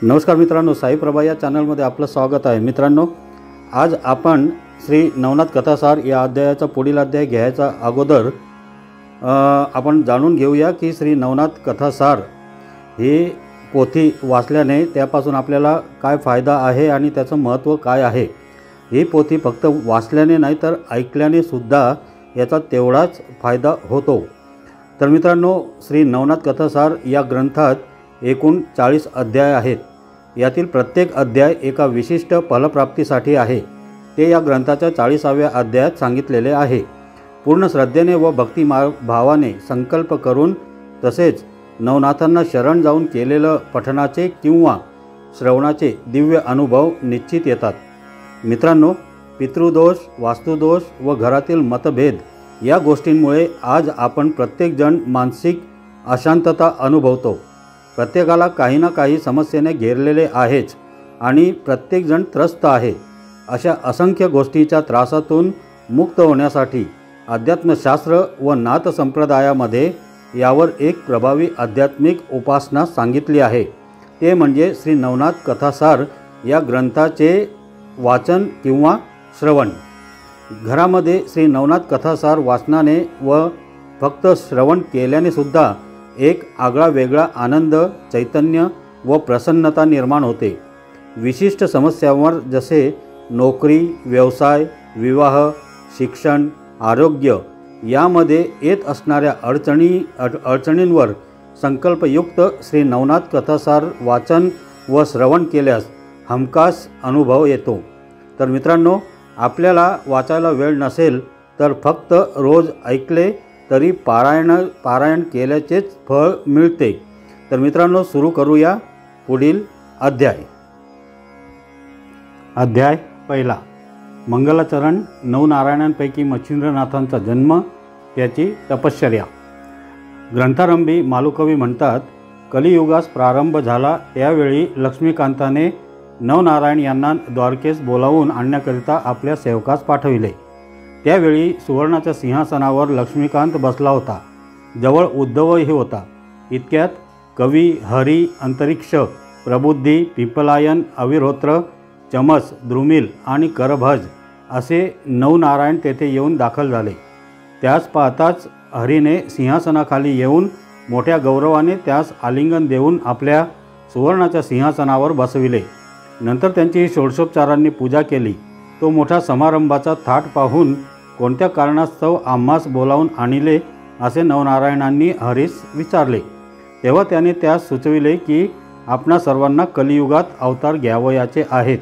नमस्कार मित्रांनो, साई प्रभा या चॅनलमध्ये आपलं स्वागत आहे। मित्रांनो, आज आपण श्री नवनाथ कथासार या अध्यायाचा पुढील अध्याय घ्यायचा अगोदर आपण जाणून घेऊया की श्री नवनाथ कथासार ही पोथी वाचल्याने त्यापासून आपल्याला काय फायदा आहे आणि त्याचं महत्त्व काय आहे। ही पोथी फक्त वाचल्याने नाही तर ऐकल्याने सुद्धा याचा तेवढाच फायदा होतो। तर मित्रांनो, श्री नवनाथ कथासार या ग्रंथात एकूण 40 अध्याय आहेत। यातील प्रत्येक अध्याय एका विशिष्ट फलप्राप्तीसाठी आहे। ते या ग्रंथाच्या 40व्या अध्यायात सांगितलेले आहे। पूर्ण श्रद्धेने व भक्तिभावाने संकल्प करून तसेच नवनाथांना शरण जाऊन केलेलं पठणाचे किंवा श्रवणाचे दिव्य अनुभव निश्चित येतात। मित्रांनो, पितृदोष, वास्तुदोष व घरातील मतभेद या गोष्टींमुळे आज आपण प्रत्येकजण मानसिक अशांतता अनुभवतो। प्रत्येकाला काही ना काही समस्येने घेरलेले आहेच आणि प्रत्येकजण त्रस्त आहे। अशा असंख्य गोष्टीच्या त्रासातून मुक्त होण्यासाठी अध्यात्मशास्त्र व नाथ संप्रदायामध्ये यावर एक प्रभावी आध्यात्मिक उपासना सांगितली आहे। ते म्हणजे श्री नवनाथ कथासार या ग्रंथाचे वाचन किंवा श्रवण। घरामध्ये श्री नवनाथ कथासार वाचनाने व फक्त श्रवण केल्याने सुद्धा एक आगळा वेगळा आनंद, चैतन्य व प्रसन्नता निर्माण होते। विशिष्ट समस्यांवर जसे नोकरी, व्यवसाय, विवाह, शिक्षण, आरोग्य यामध्ये येत असणाऱ्या अडचणींवर संकल्पयुक्त श्री नवनाथ कथासार वाचन व श्रवण केल्यास हमखास अनुभव येतो। तर मित्रांनो, आपल्याला वाचायला वेळ नसेल तर फक्त रोज ऐकले तरी पारायण केल्याचेच फळ मिळते। तर मित्रांनो, सुरू करूया पुढील अध्याय। अध्याय पहिला, मंगलाचरण नवनारायणांपैकी मच्छिंद्रनाथांचा जन्म, त्याची तपश्चर्या। ग्रंथारंभी मालुकवी म्हणतात, कलियुगास प्रारंभ झाला त्यावेळी लक्ष्मीकांताने नवनारायण यांना द्वारकेस बोलावून आणण्याकरिता आपल्या सेवकास पाठविले। त्यावेळी सुवर्णाच्या सिंहासनावर लक्ष्मीकांत बसला होता। जवळ उद्धवही होता। इतक्यात कवी, हरी, अंतरिक्ष, प्रबुद्धी, पिपलायन, अविरोत्र, चमस, द्रुमिल आणि करभज असे नवनारायण तेथे येऊन दाखल झाले। त्यास पाहताच हरीने सिंहासनाखाली येऊन मोठ्या गौरवाने त्यास आलिंगन देऊन आपल्या सुवर्णाच्या सिंहासनावर बसविले। नंतर त्यांची षोडशोपचारांनी पूजा केली। तो मोठा समारंभाचा थाट पाहून कोणत्या कारणास्तव आम्हास बोलावून आणले असे नवनारायणांनी हरीस विचारले। तेव्हा त्याने त्यास सुचविले की आपणा सर्वांना कलियुगात अवतार घ्यावयाचे आहेत।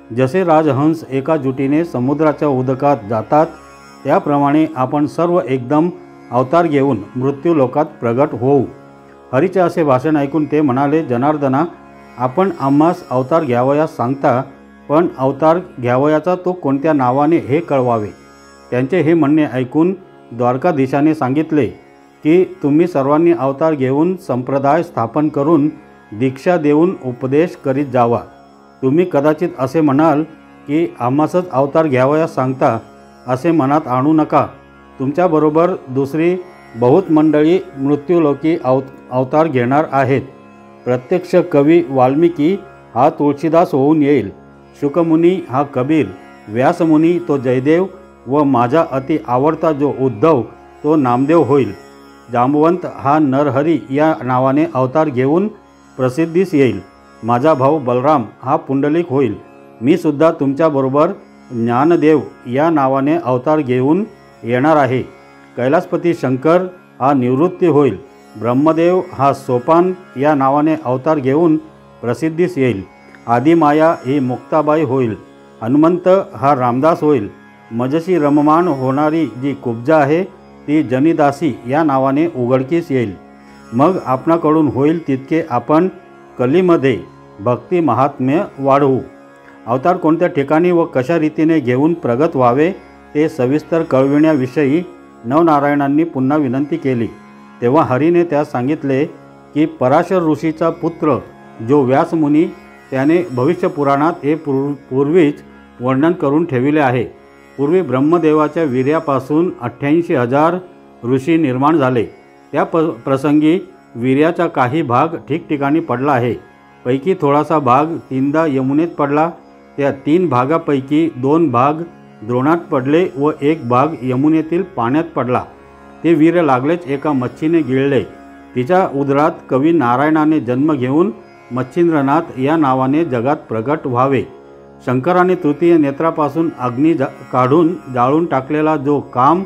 जसे राजहंस एका जुटीने समुद्राच्या उदकात जातात त्याप्रमाणे आपण सर्व एकदम अवतार घेऊन मृत्यूलोकात प्रगट होऊ। हरीचे असे भाषण ऐकून ते म्हणाले, जनार्दना, आपण आम्हास अवतार घ्यावयास सांगता, पण अवतार घ्यावयाचा तो कोणत्या नावाने हे कळवावे। त्यांचे हे म्हणणे ऐकून द्वारकाधीशाने सांगितले की तुम्ही सर्वांनी अवतार घेऊन संप्रदाय स्थापन करून दीक्षा देऊन उपदेश करीत जावा। तुम्ही कदाचित असे म्हणाल की आम्हासच अवतार घ्यावयास सांगता, असे मनात आणू नका। तुमच्याबरोबर दुसरी बहुत मंडळी मृत्यूलोकी अवतार घेणार आहेत। प्रत्यक्ष कवी वाल्मिकी हा तुळशीदास होऊन येईल, शुकमुनी हा कबीर, व्यासमुनी तो जयदेव व माझा अति आवडता जो उद्धव तो नामदेव होईल। जांबवंत हा नरहरी या नावाने अवतार घेऊन प्रसिद्धीस येईल। माझा भाऊ बलराम हा पुंडलिक होईल। मी सुद्धा तुमच्याबरोबर ज्ञानदेव या नावाने अवतार घेऊन येणार आहे। कैलासपती शंकर हा निवृत्ती होईल। ब्रह्मदेव हा सोपान या नावाने अवतार घेऊन प्रसिद्धीस येईल। आदिमाया ही मुक्ताबाई होईल। हनुमंत हा रामदास होईल। मजशी रममाण होणारी जी कुब्जा आहे ती जनिदासी या नावाने उघडकीस येईल। मग आपणाकडून होईल तितके आपण कलीमध्ये भक्ती महात्म्य वाढवू। अवतार कोणत्या ठिकाणी व कशा रीतीने घेऊन प्रगत व्हावे ते सविस्तर कळविण्याविषयी नवनारायणांनी पुन्हा विनंती केली। तेव्हा हरीने त्यास सांगितले की पराशर ऋषीचा पुत्र जो व्यासमुनी त्याने भविष्यपुराणात हे पूर्वीच वर्णन करून ठेविले आहे। पूर्वी ब्रह्मदेवाच्या वीर्यापासून 88,000 ऋषी निर्माण झाले। त्या प्रसंगी वीर्याचा काही भाग ठिकठिकाणी पडला आहे। पैकी थोडासा भाग तीनदा यमुनेत पडला। त्या 3 भागापैकी 2 भाग द्रोणात पडले व 1 भाग यमुनेतील पाण्यात पडला। ते वीर्य लागलेच एका मच्छीने गिळले। तिच्या उदरात कवी नारायणाने जन्म घेऊन मच्छिंद्रनाथ या नावाने जगात प्रगट व्हावे। शंकराने तृतीय नेत्रापासून अग्नी काढून जाळून टाकलेला जो काम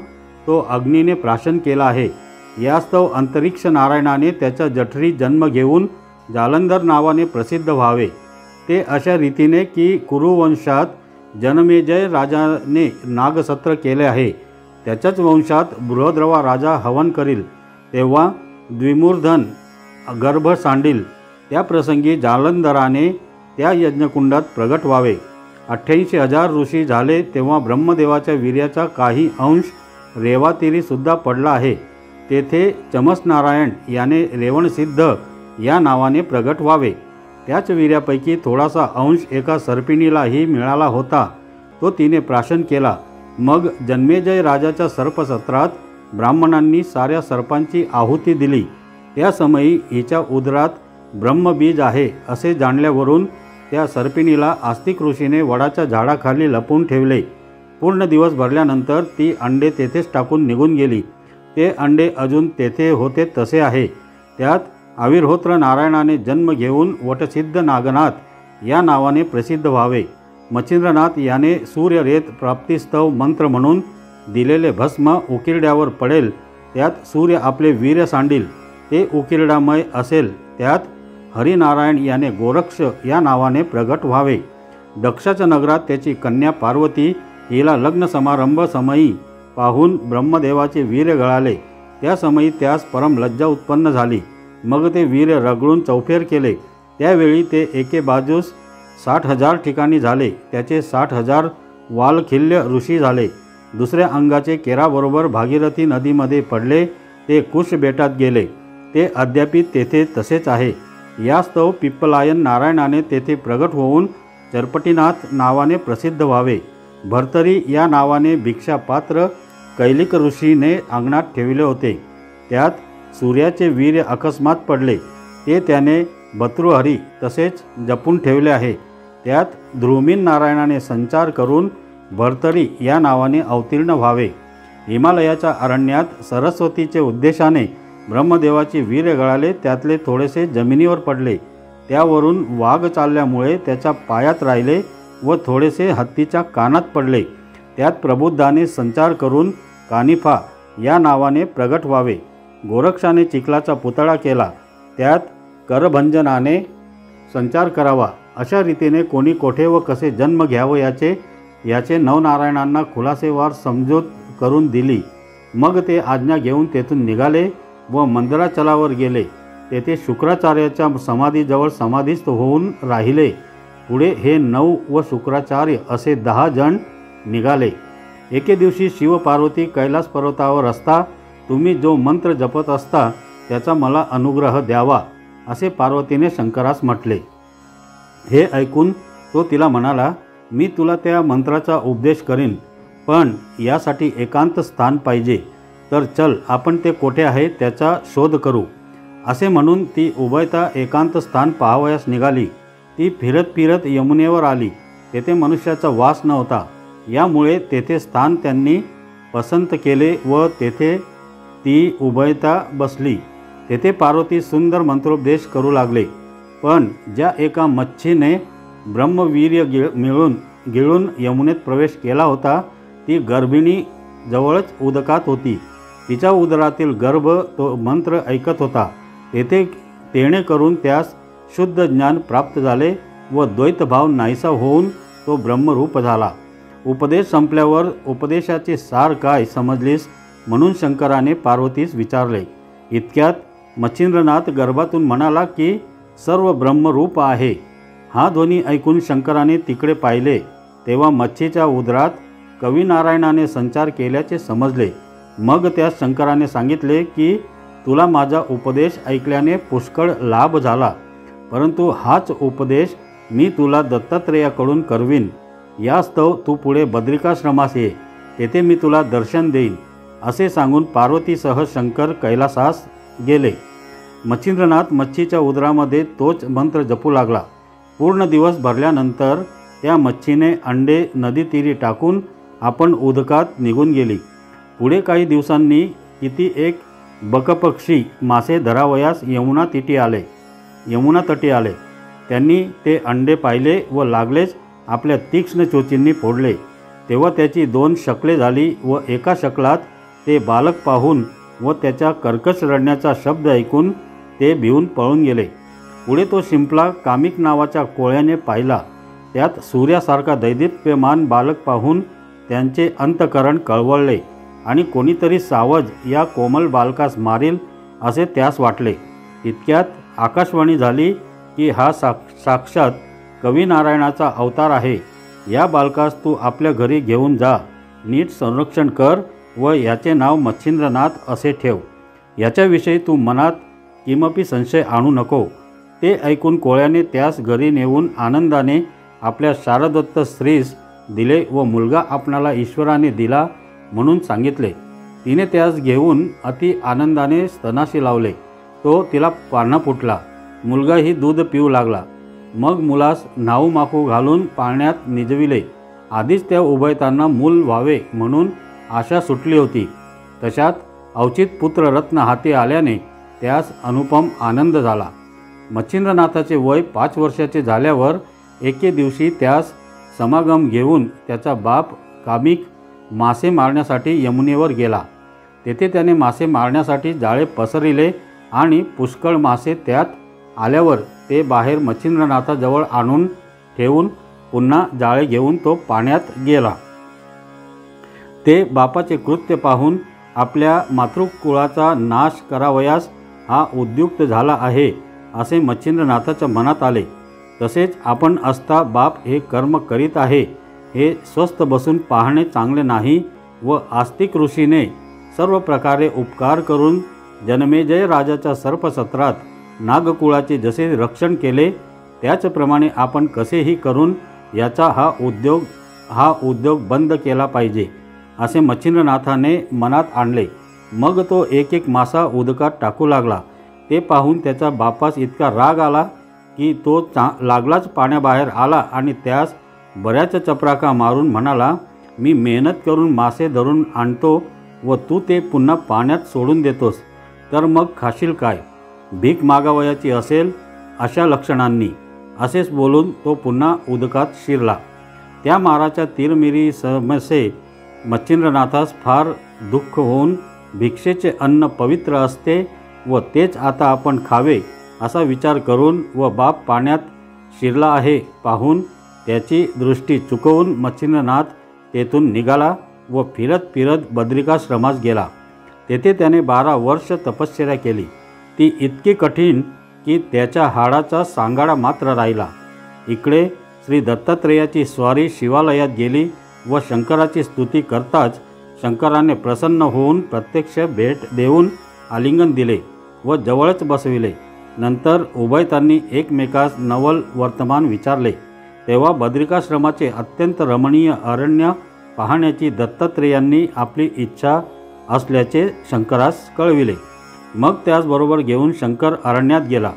तो अग्नीने प्राशन केला आहे। यास्तव अंतरिक्ष नारायणाने त्याच्या जठरी जन्म घेऊन जालंधर नावाने प्रसिद्ध व्हावे। ते अशा रीतीने की कुरुवंशात जनमेजय राजाने नागसत्र केले आहे, त्याच्याच वंशात बृहद्रवा राजा हवन करील तेव्हा द्विमूर्धन गर्भ सांडील। त्या प्रसंगी जालंधराने त्या यज्ञकुंडात प्रगट व्हावे। 88,000 ऋषी झाले तेव्हा ब्रह्मदेवाच्या वीर्याचा काही अंश रेवातीरीसुद्धा पडला आहे। तेथे चमसनारायण याने रेवणसिद्ध या नावाने प्रगट व्हावे। त्याच वीर्यापैकी थोडासा अंश एका सर्पिणीलाही मिळाला होता, तो तिने प्राशन केला। मग जन्मेजय राजाच्या सर्पसत्रात ब्राह्मणांनी साऱ्या सर्पांची आहुती दिली। त्या समयी हिच्या उदरात ब्रह्मबीज आहे असे जाणल्यावरून त्या सर्पिणीला आस्तिक ऋषीने वडाच्या झाडाखाली लपवून ठेवले। पूर्ण दिवस भरल्यानंतर ती अंडे तेथेच टाकून निघून गेली। ते अंडे अजून तेथे होते तसे आहे। त्यात आविर्होत्र नारायणाने जन्म घेऊन वटसिद्ध नागनाथ या नावाने प्रसिद्ध व्हावे। मच्छिंद्रनाथ याने सूर्यरेत प्राप्तिस्तव मंत्र म्हणून दिलेले भस्म उकिरड्यावर पडेल, त्यात सूर्य आपले वीर्य सांडील, ते उकिरडामय असेल। त्यात हरिनारायण याने गोरक्ष या नावाने प्रगट व्हावे। दक्षाच्या नगरात त्याची कन्या पार्वती हिला लग्न समारंभ समयी पाहून ब्रह्मदेवाचे वीर्य गळाले। त्या समयी त्यास परम लज्जा उत्पन्न झाली। मग ते वीर्य रगळून चौफेर केले। त्यावेळी ते एके बाजूस 60,000 ठिकाणी झाले। त्याचे 60,000 वालखिल्य ऋषी झाले। दुसऱ्या अंगाचे केराबरोबर भागीरथी नदीमध्ये पडले, ते कुश बेटात गेले। ते अद्यापि तेथे तसेच आहे। यास्तव पिप्पलायन नारायणाने तेथे प्रगट होऊन चरपटीनाथ नावाने प्रसिद्ध व्हावे। भर्तरी या नावाने भिक्षापात्र कैलिक ऋषीने अंगणात ठेवले होते। त्यात सूर्याचे वीर्य अकस्मात पडले, ते त्याने भर्तृहरी तसेच जपून ठेवले आहे। त्यात ध्रुमीन नारायणाने संचार करून भर्तरी या नावाने अवतीर्ण व्हावे। हिमालयाच्या अरण्यात सरस्वतीचे उद्देशाने ब्रह्मदेवाचे वीर्य गळाले, त्यातले थोडेसे जमिनीवर पडले। त्यावरून वाघ चालल्यामुळे त्याच्या पायात राहिले व थोडेसे हत्तीच्या कानात पडले। त्यात प्रबुद्धाने संचार करून कानिफा या नावाने प्रगट व्हावे। गोरक्षाने चिखलाचा पुतळा केला, त्यात करभंजनाने संचार करावा। अशा रीतीने कोणी कोठे व कसे जन्म घ्यावं याचे नवनारायणांना खुलासेवार समजूत करून दिली। मग ते आज्ञा घेऊन तेथून निघाले व मंदराचलावर गेले। तेथे शुक्राचार्याच्या समाधीजवळ समाधीस्थ होऊन राहिले। पुढे हे 9 व शुक्राचार्य असे 10 जण निघाले। एके दिवशी शिवपार्वती कैलास पर्वतावर असता तुम्ही जो मंत्र जपत असता त्याचा मला अनुग्रह द्यावा असे पार्वतीने शंकरास म्हटले। हे ऐकून तो तिला म्हणाला, मी तुला त्या मंत्राचा उपदेश करीन, पण यासाठी एकांत स्थान पाहिजे, तर चल आपण ते कोठे आहे त्याचा शोध करू। असे म्हणून ती उभयता एकांत स्थान पाहावयास निघाली। ती फिरत फिरत यमुनेवर आली। तेथे मनुष्याचा वास नव्हता, यामुळे तेथे स्थान त्यांनी पसंत केले व तेथे ती उभयता बसली। तेथे पार्वती सुंदर मंत्रोपदेश करू लागले। पण ज्या एका मच्छीने ब्रह्मवीर्य गिळून यमुनेत प्रवेश केला होता, ती गर्भिणी जवळच उदकात होती। तिच्या उदरातील गर्भ तो मंत्र ऐकत होता। तेणे करून त्यास शुद्ध ज्ञान प्राप्त झाले व द्वैतभाव नाहीसा होऊन तो ब्रह्मरूप झाला। उपदेश संपल्यावर उपदेशाचे सार काय समजलीस म्हणून शंकराने पार्वतीस विचारले। इतक्यात मच्छिंद्रनाथ गर्भातून म्हणाला की सर्व ब्रह्मरूप आहे। हा ध्वनी ऐकून शंकराने तिकडे पाहिले, तेव्हा मच्छीच्या उदरात कविनारायणाने संचार केल्याचे समजले। मग त्या शंकराने सांगितले की तुला माझा उपदेश ऐकल्याने पुष्कळ लाभ झाला, परंतु हाच उपदेश मी तुला दत्तात्रेयाकडून करवीन। यास्तव तू पुढे बद्रिकाश्रमास ये, तेथे मी तुला दर्शन देईन। असे सांगून पार्वतीसह शंकर कैलासास गेले। मच्छिंद्रनाथ मच्छीच्या उदरामध्ये तोच मंत्र जपू लागला। पूर्ण दिवस भरल्यानंतर त्या मच्छीने अंडे नदीतीरी टाकून आपण उदकात निघून गेली। पुढे काही दिवसांनी किती एक बकपक्षी मासे धरावयास यमुना तटी आले। त्यांनी ते अंडे पाहिले व लागलेच आपल्या तीक्ष्ण चोचींनी फोडले। तेव्हा त्याची 2 शकले झाली व एका शकलात ते बालक पाहून व त्याच्या कर्कश रडण्याचा शब्द ऐकून ते भिवून पळून गेले। पुढे तो शिंपला कामिक नावाच्या कोळ्याने पाहिला। त्यात सूर्यासारखा दैदिप्यमान बालक पाहून त्यांचे अंतकरण कळवळले आणि कोणीतरी सावज या कोमल बालकास मारील असे त्यास वाटले। इतक्यात आकाशवाणी झाली की हा साक्षात कवी नारायणाचा अवतार आहे। या बालकास तू आपल्या घरी घेऊन जा, नीट संरक्षण कर व याचे नाव मच्छिंद्रनाथ असे ठेव। याच्याविषयी तू मनात किमपि संशय आणू नको। ते ऐकून कोळ्याने त्यास घरी नेऊन आनंदाने आपल्या शारदत्त स्त्रीस दिले व मुलगा आपणाला ईश्वराने दिला म्हणून सांगितले। तिने त्यास घेऊन अति आनंदाने स्तनाशी लावले। तो तिला पारणा फुटला। मुलगाही दूध पिऊ लागला। मग मुलास न्हाऊ माखू घालून पाळण्यात निजविले। आधीच त्या उभयतांना मूल व्हावे म्हणून आशा सुटली होती। तशात अवचित पुत्ररत्न हाती आल्याने त्यास अनुपम आनंद झाला। मच्छिंद्रनाथाचे वय 5 वर्षाचे झाल्यावर एके दिवशी त्यास समागम घेऊन त्याचा बाप कामिक मासे मारण्यासाठी यमुनेवर गेला। तेथे त्याने मासे मारण्यासाठी जाळे पसरविले आणि पुष्कळ मासे त्यात आल्यावर ते बाहेर मच्छिंद्रनाथाजवळ आणून ठेवून पुन्हा जाळे घेऊन तो पाण्यात गेला। ते बापाचे कृत्य पाहून आपल्या मातृकुळाचा नाश करावयास हा उद्युक्त झाला आहे असे मच्छिंद्रनाथाच्या मनात आले। तसेच आपण असता बाप हे कर्म करीत आहे हे स्वस्थ बसून पाहणे चांगले नाही व आस्तिक ऋषीने सर्व प्रकारे उपकार करून जनमेजय राजाच्या सर्पसत्रात नागकुळाचे जसे रक्षण केले त्याचप्रमाणे आपण कसेही करून याचा हा उद्योग बंद केला पाहिजे असे मच्छिंद्रनाथाने मनात आणले। मग तो एक एक मासा उदकात टाकू लागला। ते पाहून त्याच्या बापास इतका राग आला की तो लागलाच पाण्याबाहेर आला आणि त्यास बऱ्याच चपराका मारून म्हणाला, मी मेहनत करून मासे धरून आणतो व तू ते पुन्हा पाण्यात सोडून देतोस, तर मग खाशील काय? भीक मागावयाची असेल अशा लक्षणांनी, असेच बोलून तो पुन्हा उदकात शिरला। त्या माराच्या तिरमिरी समसे मच्छिंद्रनाथास फार दुःख होऊन भिक्षेचे अन्न पवित्र असते व तेच आता आपण खावे असा विचार करून व बाप पाण्यात शिरला आहे पाहून त्याची दृष्टी चुकवून मच्छिंद्रनाथ तेथून निघाला व फिरत फिरत बद्रिकाश्रमास गेला। तेथे त्याने 12 वर्ष तपश्चर्या केली। ती इतकी कठीण की त्याच्या हाडाचा सांगाडा मात्र राहिला। इकडे श्री दत्तात्रेयाची स्वारी शिवालयात गेली व शंकराची स्तुती करताच शंकराने प्रसन्न होऊन प्रत्यक्ष भेट देऊन आलिंगन दिले व जवळच बसविले। नंतर उभयतांनी एकमेकास नवल वर्तमान विचारले। तेव्हा बद्रिकाश्रमाचे अत्यंत रमणीय अरण्य पाहण्याची दत्तात्रेयांनी आपली इच्छा असल्याचे शंकरास कळविले। मग त्याचबरोबर घेऊन शंकर अरण्यात गेला।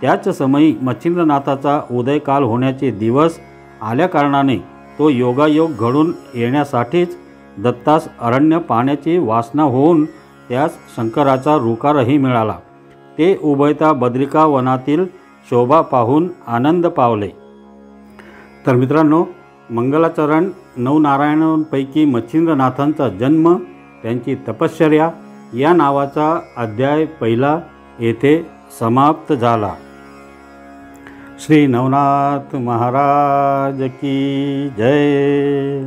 त्याच समयी मच्छिंद्रनाथाचा उदयकाल होण्याचे दिवस आल्याकारणाने तो योगायोग घडून येण्यासाठीच दत्तास अरण्य पाहण्याची वासना होऊन त्यास शंकराचा रुकारही मिळाला। ते उभयता बद्रिका वनातील शोभा पाहून आनंद पावले। तर मित्रांनो, मंगलाचरण नवनारायणांपैकी मच्छिंद्रनाथांचा जन्म, त्यांची तपश्चर्या या नावाचा अध्याय पहिला येथे समाप्त झाला। श्री नवनाथ महाराज की जय।